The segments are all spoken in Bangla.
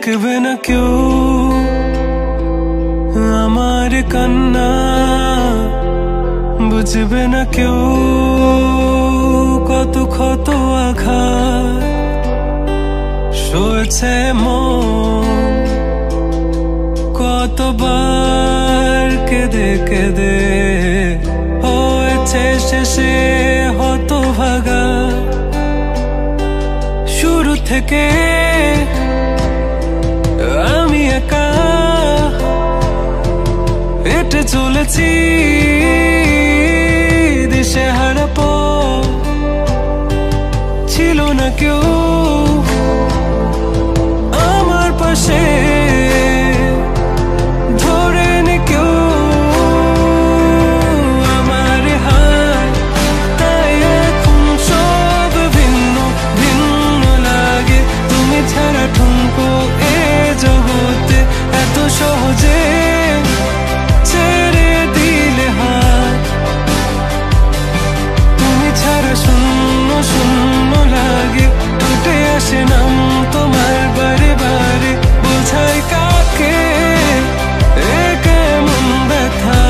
দেখবে না কেউ আমার কান্না, বুঝবে না কেউ কত ক্ষত আঘাত সয়েছে মন, কতবার কেঁদে কেঁদে হয়েছে শেষে হতভাগা। শুরু থেকে আমি একা হেঁটে চলেছি দিশেহারা পথ, ছিল না কেউ আমার পাশে ধরে নি কেউ আমার হাত, তাই এখন সব ভিন্ন ভিন্ন লাগে। তুমি ছাড়া ঠুনকো এ জগতে এত সহজে ছেড়ে দিলে হাত, তুমি ছাড়া শূন্য শূন্য লাগে। টুটে আসে নাম তোমার বারে বারে, বোঝাই কাকে এ কেমন ব্যথা।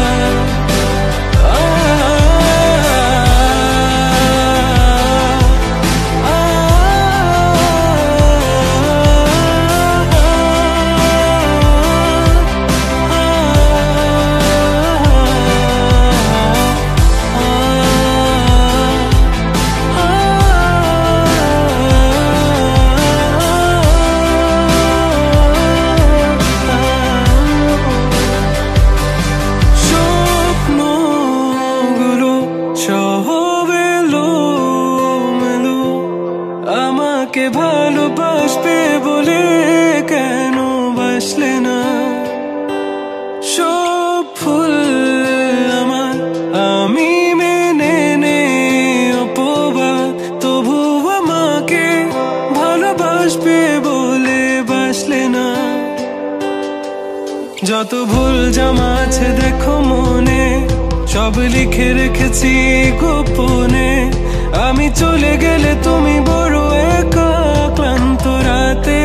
স্বপ্নগুলো সব এলোমেলো, আমাকে ভালোবাসবে বলে কেন বাসলে না। সব ফুল আমার আমি মেনে নে অপবাদ, তবু আমাকে ভালোবাসবে বলে বাসলে না। যত ভুল জামা আছে দেখো মনে, সব লিখে রেখেছি গোপনে। আমি চলে গেলে তুমি বড় একা ক্লান্ত রাতে,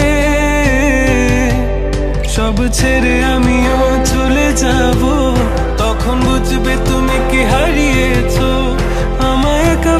সব ছেড়ে আমিও চলে যাব, তখন বুঝবে তুমি কি হারিয়েছো আমায় একা।